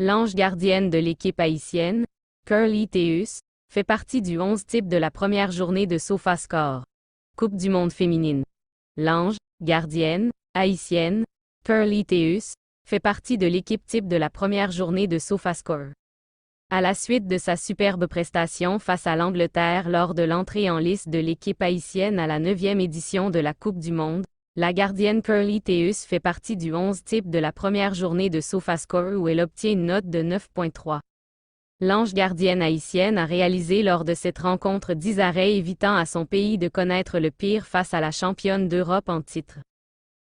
L'ange gardienne de l'équipe haïtienne, Curly Theus, fait partie du 11 type de la première journée de SofaScore. Coupe du monde féminine. L'ange, gardienne, haïtienne, Curly Theus, fait partie de l'équipe type de la première journée de SofaScore. À la suite de sa superbe prestation face à l'Angleterre lors de l'entrée en lice de l'équipe haïtienne à la 9e édition de la Coupe du monde, la gardienne Curly Theus fait partie du 11 type de la première journée de SofaScore où elle obtient une note de 9.3. L'ange gardienne haïtienne a réalisé lors de cette rencontre 10 arrêts évitant à son pays de connaître le pire face à la championne d'Europe en titre.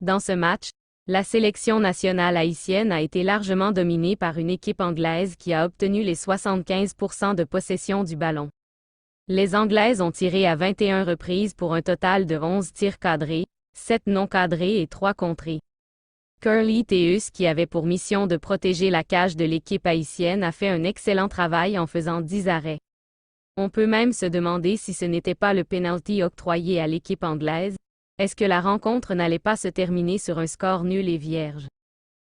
Dans ce match, la sélection nationale haïtienne a été largement dominée par une équipe anglaise qui a obtenu les 75% de possession du ballon. Les Anglaises ont tiré à 21 reprises pour un total de 11 tirs cadrés, 7 non cadrés et 3 contrés. Curly Theus, qui avait pour mission de protéger la cage de l'équipe haïtienne, a fait un excellent travail en faisant 10 arrêts. On peut même se demander si ce n'était pas le penalty octroyé à l'équipe anglaise. Est-ce que la rencontre n'allait pas se terminer sur un score nul et vierge?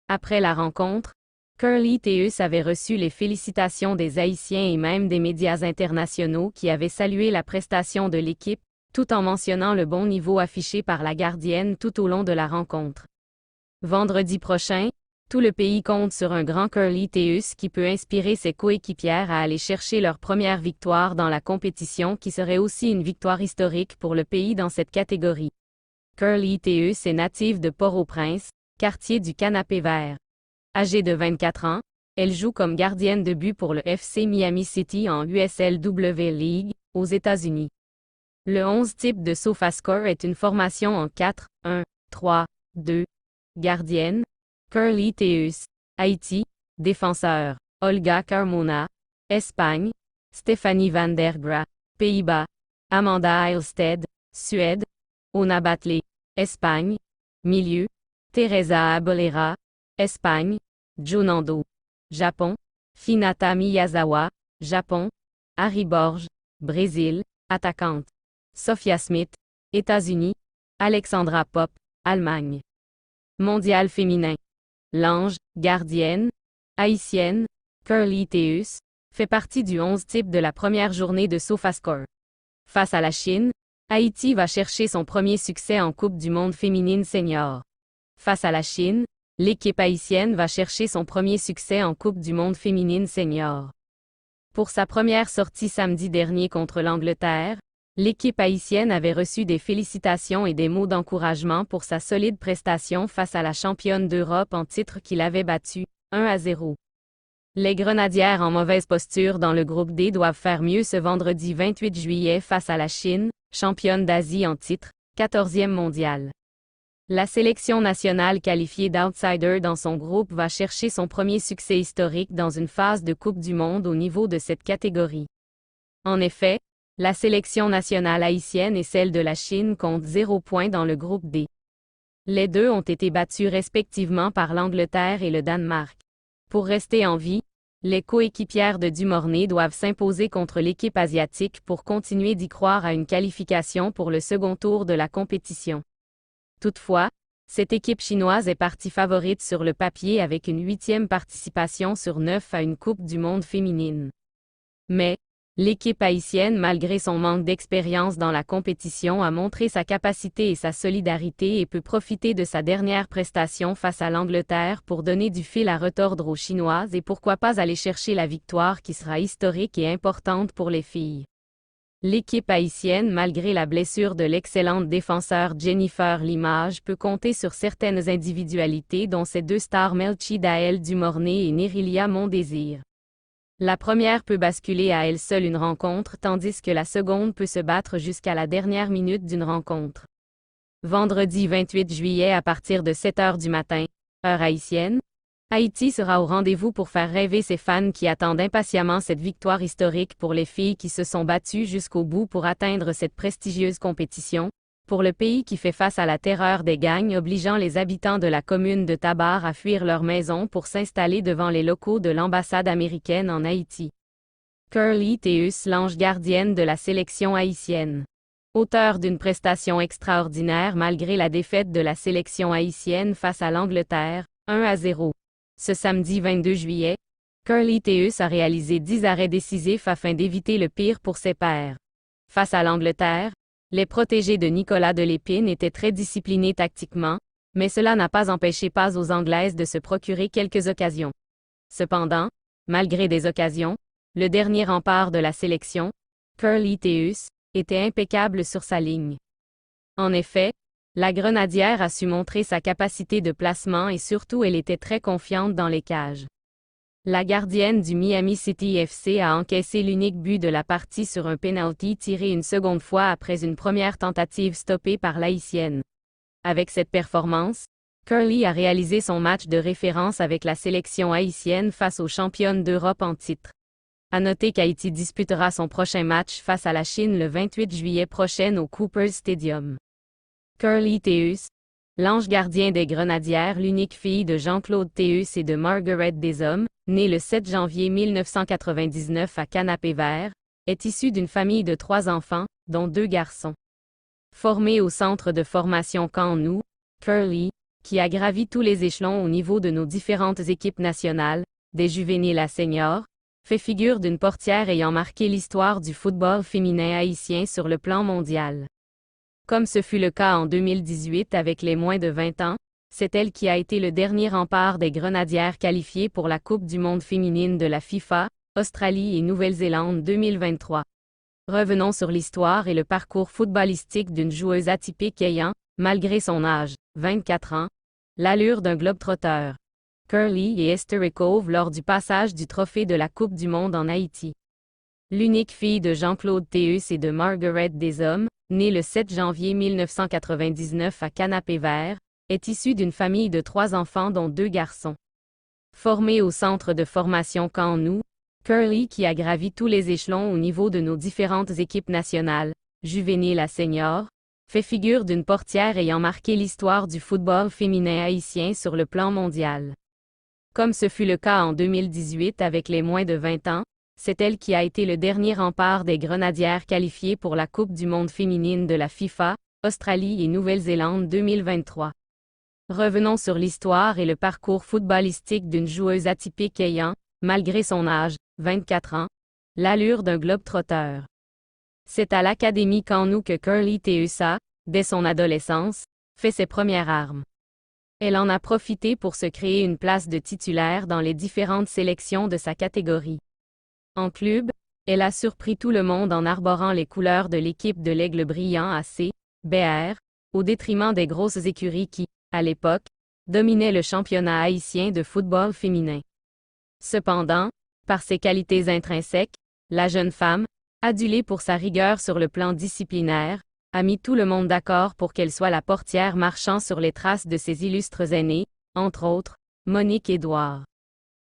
Après la rencontre, Curly Theus avait reçu les félicitations des Haïtiens et même des médias internationaux qui avaient salué la prestation de l'équipe, tout en mentionnant le bon niveau affiché par la gardienne tout au long de la rencontre. Vendredi prochain, tout le pays compte sur un grand Curly Theus qui peut inspirer ses coéquipières à aller chercher leur première victoire dans la compétition qui serait aussi une victoire historique pour le pays dans cette catégorie. Curly Theus est native de Port-au-Prince, quartier du Canapé Vert. Âgée de 24 ans, elle joue comme gardienne de but pour le FC Miami City en USLW League, aux États-Unis. Le 11 type de SofaScore est une formation en 4, 1, 3, 2. Gardienne, Curly Theus. Haïti, défenseur, Olga Carmona. Espagne, Stéphanie van der Gra. Pays-Bas, Amanda Eilsted. Suède, Ona Batley. Espagne. Milieu, Teresa Abolera. Espagne, Junando. Japon, Hinata Miyazawa. Japon, Harry Borges. Brésil, attaquante. Sophia Smith. États-Unis, Alexandra Popp. Allemagne. Mondial féminin. L'ange, gardienne, haïtienne, Curly Theus, fait partie du 11 type de la première journée de SofaScore. Face à la Chine, Haïti va chercher son premier succès en Coupe du monde féminine senior. Face à la Chine, l'équipe haïtienne va chercher son premier succès en Coupe du monde féminine senior. Pour sa première sortie samedi dernier contre l'Angleterre, l'équipe haïtienne avait reçu des félicitations et des mots d'encouragement pour sa solide prestation face à la championne d'Europe en titre qui l'avait battue, 1-0. Les Grenadières en mauvaise posture dans le groupe D doivent faire mieux ce vendredi 28 juillet face à la Chine, championne d'Asie en titre, 14e mondiale. La sélection nationale qualifiée d'outsider dans son groupe va chercher son premier succès historique dans une phase de Coupe du monde au niveau de cette catégorie. En effet, la sélection nationale haïtienne et celle de la Chine comptent 0 points dans le groupe D. Les deux ont été battus respectivement par l'Angleterre et le Danemark. Pour rester en vie, les coéquipières de Dumornay doivent s'imposer contre l'équipe asiatique pour continuer d'y croire à une qualification pour le second tour de la compétition. Toutefois, cette équipe chinoise est partie favorite sur le papier avec une 8e participation sur 9 à une Coupe du monde féminine. Mais, l'équipe haïtienne, malgré son manque d'expérience dans la compétition, a montré sa capacité et sa solidarité et peut profiter de sa dernière prestation face à l'Angleterre pour donner du fil à retordre aux Chinoises et pourquoi pas aller chercher la victoire qui sera historique et importante pour les filles. L'équipe haïtienne, malgré la blessure de l'excellente défenseur Jennifer Limage, peut compter sur certaines individualités dont ses deux stars Melchidaël Dumornay et Nerilia Mondésir. La première peut basculer à elle seule une rencontre tandis que la seconde peut se battre jusqu'à la dernière minute d'une rencontre. Vendredi 28 juillet à partir de 7 h du matin, heure haïtienne, Haïti sera au rendez-vous pour faire rêver ses fans qui attendent impatiemment cette victoire historique pour les filles qui se sont battues jusqu'au bout pour atteindre cette prestigieuse compétition, pour le pays qui fait face à la terreur des gangs obligeant les habitants de la commune de Tabar à fuir leur maison pour s'installer devant les locaux de l'ambassade américaine en Haïti. Curly Theus, l'ange gardienne de la sélection haïtienne. Auteur d'une prestation extraordinaire malgré la défaite de la sélection haïtienne face à l'Angleterre, 1-0. Ce samedi 22 juillet, Curly Theus a réalisé 10 arrêts décisifs afin d'éviter le pire pour ses pairs. Face à l'Angleterre, les protégés de Nicolas de Lépine étaient très disciplinés tactiquement, mais cela n'a pas empêché pas aux Anglaises de se procurer quelques occasions. Cependant, malgré des occasions, le dernier rempart de la sélection, Curly Theus, était impeccable sur sa ligne. En effet, la grenadière a su montrer sa capacité de placement et surtout elle était très confiante dans les cages. La gardienne du Miami City FC a encaissé l'unique but de la partie sur un penalty tiré une seconde fois après une première tentative stoppée par l'Haïtienne. Avec cette performance, Curly a réalisé son match de référence avec la sélection haïtienne face aux championnes d'Europe en titre. À noter qu'Haïti disputera son prochain match face à la Chine le 28 juillet prochain au Cooper Stadium. Curly Theus, l'ange gardien des Grenadières, l'unique fille de Jean-Claude Theus et de Margaret Deshommes, née le 7 janvier 1999 à Canapé-Vert, est issue d'une famille de 3 enfants, dont 2 garçons. Formée au centre de formation Camp Nou, Curly, qui a gravi tous les échelons au niveau de nos différentes équipes nationales, des juvéniles à seniors, fait figure d'une portière ayant marqué l'histoire du football féminin haïtien sur le plan mondial. Comme ce fut le cas en 2018 avec les moins de 20 ans, c'est elle qui a été le dernier rempart des Grenadières qualifiées pour la Coupe du monde féminine de la FIFA, Australie et Nouvelle-Zélande 2023. Revenons sur l'histoire et le parcours footballistique d'une joueuse atypique ayant, malgré son âge, 24 ans, l'allure d'un globe-trotteur. Curly et Esther Cove lors du passage du trophée de la Coupe du monde en Haïti. L'unique fille de Jean-Claude Theus et de Margaret Deshommes, née le 7 janvier 1999 à Canapé-Vert, est issue d'une famille de 3 enfants dont 2 garçons. Formée au centre de formation Camp Nou, Curly qui a gravi tous les échelons au niveau de nos différentes équipes nationales, juvéniles à seniors, fait figure d'une portière ayant marqué l'histoire du football féminin haïtien sur le plan mondial. Comme ce fut le cas en 2018 avec les moins de 20 ans, c'est elle qui a été le dernier rempart des Grenadières qualifiées pour la Coupe du monde féminine de la FIFA, Australie et Nouvelle-Zélande 2023. Revenons sur l'histoire et le parcours footballistique d'une joueuse atypique ayant, malgré son âge, 24 ans, l'allure d'un globe-trotteur. C'est à l'Académie Camp Nou que Curly Theus a, dès son adolescence, fait ses premières armes. Elle en a profité pour se créer une place de titulaire dans les différentes sélections de sa catégorie. En club, elle a surpris tout le monde en arborant les couleurs de l'équipe de l'Aigle Brillant AC, BR, au détriment des grosses écuries qui, à l'époque, dominaient le championnat haïtien de football féminin. Cependant, par ses qualités intrinsèques, la jeune femme, adulée pour sa rigueur sur le plan disciplinaire, a mis tout le monde d'accord pour qu'elle soit la portière marchant sur les traces de ses illustres aînés, entre autres, Monique Édouard,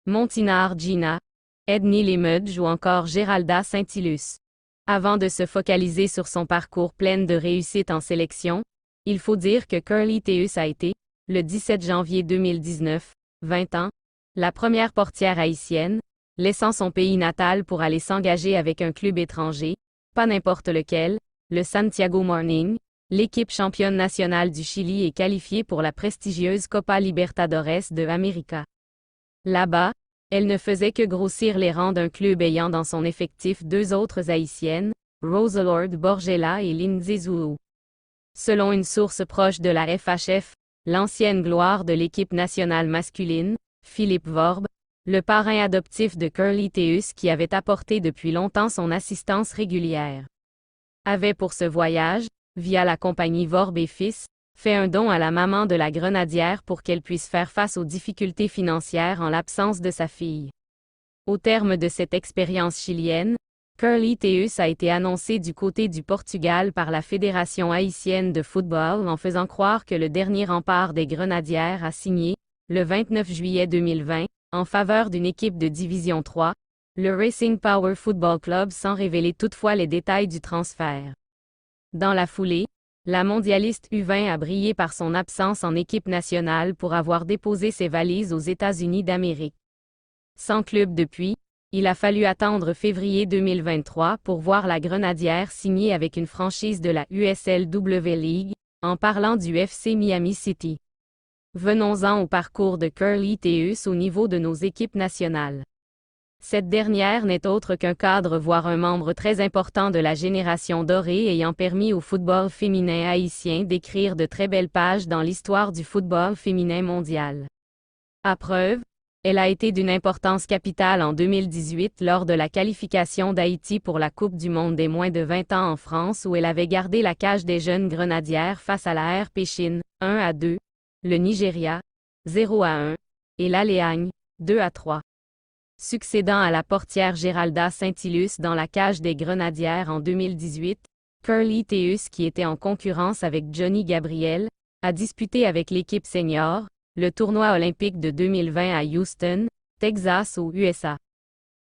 Montinard Gina, Edney Lemudge ou encore Géralda Saint-Ilus. Avant de se focaliser sur son parcours plein de réussite en sélection, il faut dire que Curly Theus a été, le 17 janvier 2019, 20 ans, la première portière haïtienne, laissant son pays natal pour aller s'engager avec un club étranger, pas n'importe lequel, le Santiago Morning, l'équipe championne nationale du Chili est qualifiée pour la prestigieuse Copa Libertadores de América. Là-bas, elle ne faisait que grossir les rangs d'un club ayant dans son effectif 2 autres haïtiennes, Rosalord Borgella et Lindsay Zulu. Selon une source proche de la FHF, l'ancienne gloire de l'équipe nationale masculine, Philippe Vorbe, le parrain adoptif de Curly Theus qui avait apporté depuis longtemps son assistance régulière, avait pour ce voyage, via la compagnie Vorbe et Fils, fait un don à la maman de la grenadière pour qu'elle puisse faire face aux difficultés financières en l'absence de sa fille. Au terme de cette expérience chilienne, Curly Theus a été annoncé du côté du Portugal par la Fédération haïtienne de football en faisant croire que le dernier rempart des Grenadières a signé, le 29 juillet 2020, en faveur d'une équipe de Division 3, le Racing Power Football Club sans révéler toutefois les détails du transfert. Dans la foulée, la mondialiste U20 a brillé par son absence en équipe nationale pour avoir déposé ses valises aux États-Unis d'Amérique. Sans club depuis, il a fallu attendre février 2023 pour voir la Grenadière signer avec une franchise de la USLW League, en parlant du FC Miami City. Venons-en au parcours de Curly Theus au niveau de nos équipes nationales. Cette dernière n'est autre qu'un cadre voire un membre très important de la génération dorée ayant permis au football féminin haïtien d'écrire de très belles pages dans l'histoire du football féminin mondial. À preuve, elle a été d'une importance capitale en 2018 lors de la qualification d'Haïti pour la Coupe du monde des moins de 20 ans en France où elle avait gardé la cage des jeunes grenadières face à la RP Chine, 1-2, le Nigeria, 0-1, et l'Aléagne, 2-3. Succédant à la portière Géralda Saint-Ilus dans la cage des Grenadières en 2018, Curly Theus qui était en concurrence avec Johnny Gabriel, a disputé avec l'équipe senior, le tournoi olympique de 2020 à Houston, Texas aux USA.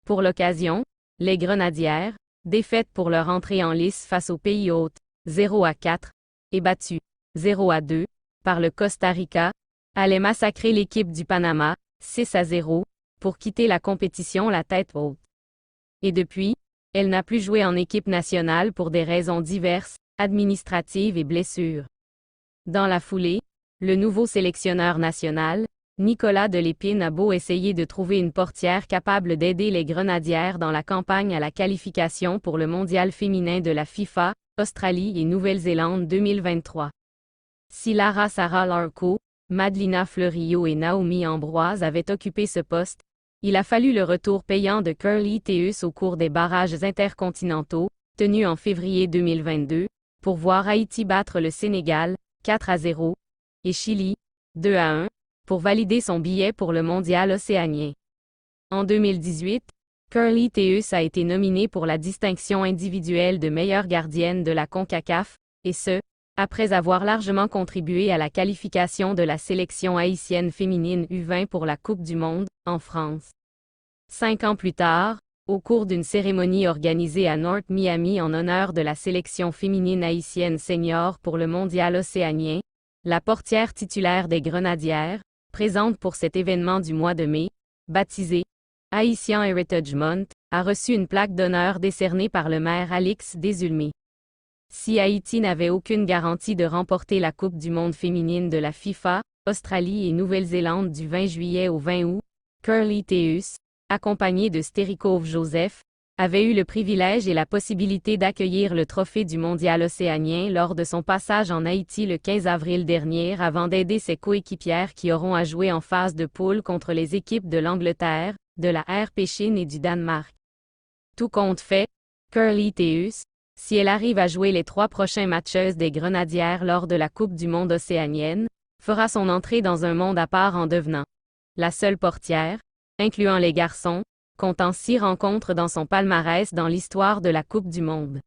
Pour l'occasion, les Grenadières, défaites pour leur entrée en lice face au pays hôte, 0-4, et battues, 0-2, par le Costa Rica, allaient massacrer l'équipe du Panama, 6-0, pour quitter la compétition la tête haute. Et depuis, elle n'a plus joué en équipe nationale pour des raisons diverses, administratives et blessures. Dans la foulée, le nouveau sélectionneur national, Nicolas Delépine a beau essayer de trouver une portière capable d'aider les Grenadières dans la campagne à la qualification pour le mondial féminin de la FIFA, Australie et Nouvelle-Zélande 2023. Si Lara Sarah Larco, Madlina Fleurio et Naomi Ambroise avaient occupé ce poste, il a fallu le retour payant de Curly Theus au cours des barrages intercontinentaux, tenus en février 2022, pour voir Haïti battre le Sénégal, 4-0, et Chili, 2-1, pour valider son billet pour le mondial océanien. En 2018, Curly Theus a été nominée pour la distinction individuelle de meilleure gardienne de la CONCACAF, et ce, après avoir largement contribué à la qualification de la sélection haïtienne féminine U20 pour la Coupe du monde, en France. 5 ans plus tard, au cours d'une cérémonie organisée à North Miami en honneur de la sélection féminine haïtienne senior pour le mondial océanien, la portière titulaire des Grenadières, présente pour cet événement du mois de mai, baptisé Haitian Heritage Month, a reçu une plaque d'honneur décernée par le maire Alix Desulmé. Si Haïti n'avait aucune garantie de remporter la Coupe du monde féminine de la FIFA, Australie et Nouvelle-Zélande du 20 juillet au 20 août, Curly Theus, accompagnée de Sterikov Joseph, avait eu le privilège et la possibilité d'accueillir le trophée du mondial océanien lors de son passage en Haïti le 15 avril dernier avant d'aider ses coéquipières qui auront à jouer en phase de poule contre les équipes de l'Angleterre, de la RP Chine et du Danemark. Tout compte fait, Curly Theus, si elle arrive à jouer les 3 prochains matchs des Grenadières lors de la Coupe du monde océanienne, fera son entrée dans un monde à part en devenant la seule portière, incluant les garçons, comptant 6 rencontres dans son palmarès dans l'histoire de la Coupe du monde.